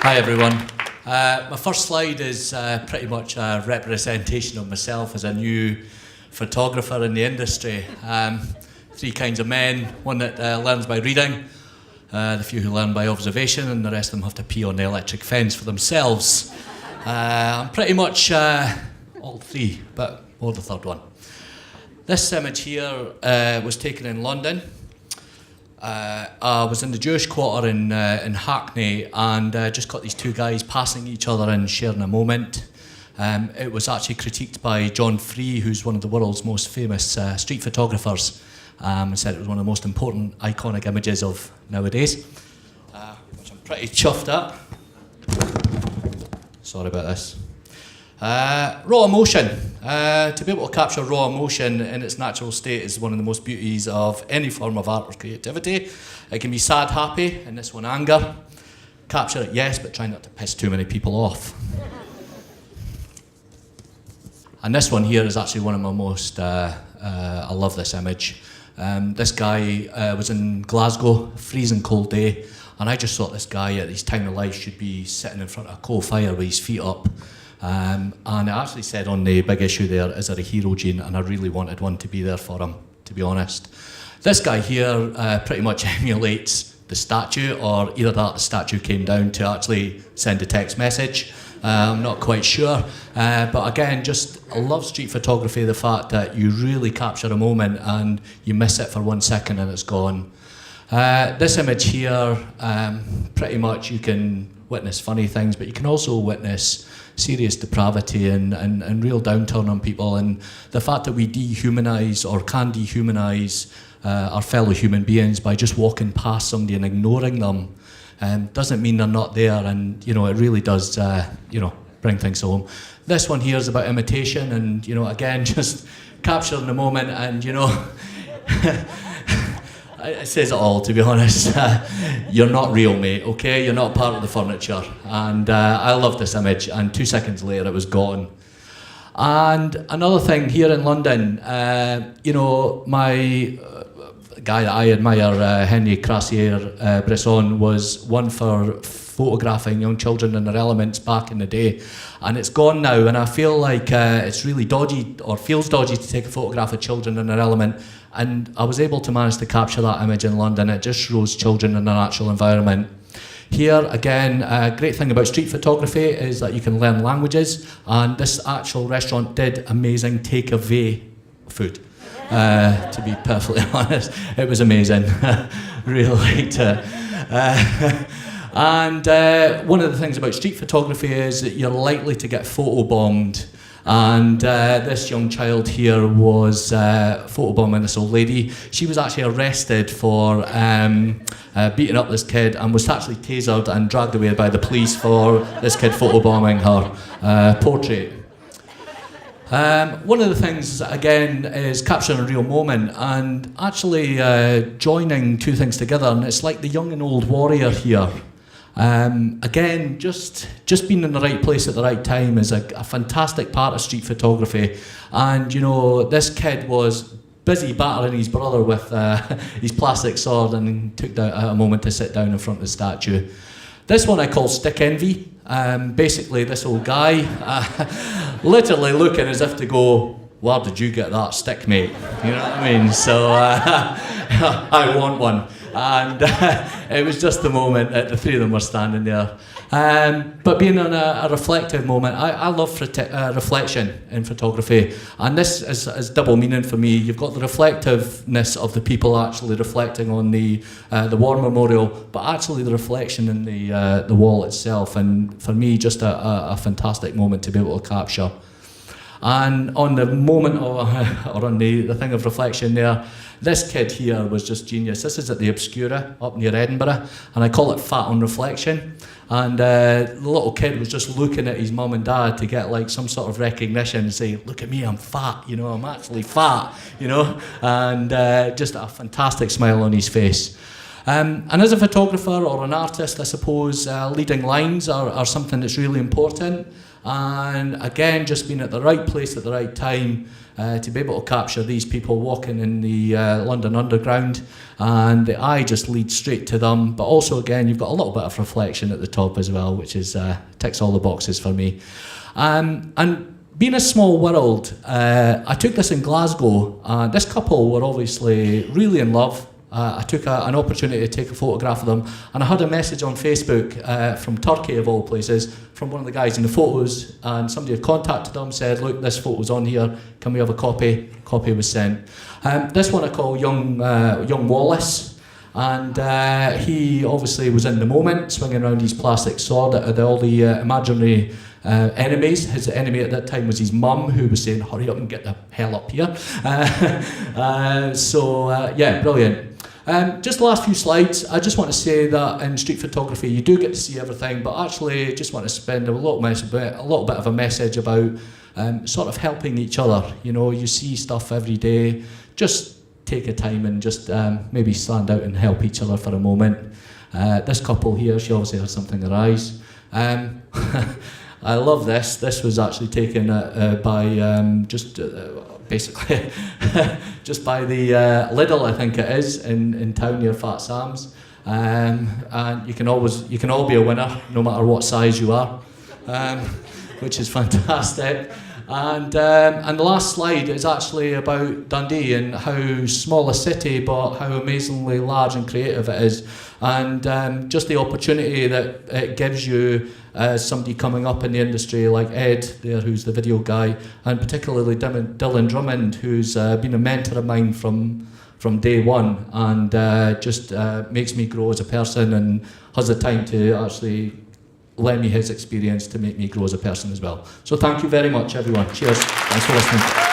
Hi everyone. My first slide is pretty much a representation of myself as a new photographer in the industry. Three kinds of men: one that learns by reading, the few who learn by observation, and the rest of them have to pee on the electric fence for themselves. I'm pretty much all three, but more the third one. This image here was taken in London. I was in the Jewish quarter in Hackney, and just got these two guys passing each other and sharing a moment. It was actually critiqued by John Free, who's one of the world's most famous street photographers, and said it was one of the most important, iconic images of nowadays, which I'm pretty chuffed at. Sorry about this. Raw emotion. To be able to capture raw emotion in its natural state is one of the most beauties of any form of art or creativity. It can be sad, happy, and this one anger. Capture it, yes, but try not to piss too many people off. And this one here is actually one of my most, I love this image. This guy was in Glasgow, freezing cold day, and I just thought this guy at his time of life should be sitting in front of a coal fire with his feet up. And it actually said on the big issue there, is there a hero gene? And I really wanted one to be there for him, to be honest. This guy here pretty much emulates the statue, or either that the statue came down to actually send a text message. I'm not quite sure. But again, I love street photography, the fact that you really capture a moment and you miss it for 1 second and it's gone. This image here, pretty much you can witness funny things, but you can also witness serious depravity and real downturn on people, and the fact that we dehumanise or can dehumanise our fellow human beings by just walking past somebody and ignoring them doesn't mean they're not there, and it really does bring things home. This one here is about imitation, and again, just capturing the moment, and it says it all, to be honest. You're not real, mate, okay? You're not part of the furniture. And I love this image, and 2 seconds later it was gone. And another thing here in London, my guy that I admire, Henry Crassier-Bresson, was one for photographing young children in their elements back in the day. And it's gone now, and I feel like it's really dodgy, or feels dodgy, to take a photograph of children in their element. And I was able to manage to capture that image in London. It just shows children in their natural environment. Here, again, a great thing about street photography is that you can learn languages, and this actual restaurant did amazing takeaway food. To be perfectly honest, it was amazing. Really liked it. And one of the things about street photography is that you're likely to get photobombed. And this young child here was photobombing this old lady. She was actually arrested for beating up this kid, and was actually tasered and dragged away by the police for this kid photobombing her portrait. One of the things, again, is capturing a real moment and actually joining two things together. And it's like the young and old warrior here. Again, just being in the right place at the right time is a fantastic part of street photography. And this kid was busy battering his brother with his plastic sword, and took a moment to sit down in front of the statue. This one I call Stick Envy. Basically, this old guy literally looking as if to go, where did you get that stick, mate? You know what I mean? So I want one. And it was just the moment that the three of them were standing there. But being in a reflective moment, I love reflection in photography. And this is double meaning for me. You've got the reflectiveness of the people actually reflecting on the war memorial, but actually the reflection in the wall itself. And for me, just a fantastic moment to be able to capture. And on the moment, or on the thing of reflection there, this kid here was just genius. This is at the Obscura up near Edinburgh, and I call it Fat on Reflection. And the little kid was just looking at his mum and dad to get like some sort of recognition and say, look at me, I'm fat, I'm actually fat, and just a fantastic smile on his face. And as a photographer or an artist, I suppose leading lines are something that's really important. And again, just being at the right place at the right time to be able to capture these people walking in the London Underground, and the eye just leads straight to them. But also, again, you've got a little bit of reflection at the top as well, which is ticks all the boxes for me. And being a small world, I took this in Glasgow. This couple were obviously really in love. I took an opportunity to take a photograph of them, and I had a message on Facebook from Turkey, of all places, from one of the guys in the photos, and somebody had contacted them, said, look, this photo's on here, can we have a copy? Copy was sent. This one I call Young Wallace, and he obviously was in the moment, swinging around his plastic sword at all the imaginary enemies. His enemy at that time was his mum, who was saying, hurry up and get the hell up here. Yeah, brilliant. Just the last few slides, I just want to say that in street photography you do get to see everything, but actually just want to spend a little bit of a message about sort of helping each other. You know, you see stuff every day, just take a time and just maybe stand out and help each other for a moment. This couple here, she obviously has something in her eyes. I love this. This was actually taken by basically just by the Lidl, I think it is, in town near Fat Sam's. And you can all be a winner, no matter what size you are, which is fantastic. And the last slide is actually about Dundee and how small a city, but how amazingly large and creative it is, and just the opportunity that it gives you as somebody coming up in the industry like Ed there, who's the video guy, and particularly Dylan Drummond, who's been a mentor of mine from day one, and just makes me grow as a person and has the time to actually lend me his experience to make me grow as a person as well. So thank you very much, everyone. Cheers. Thanks for listening.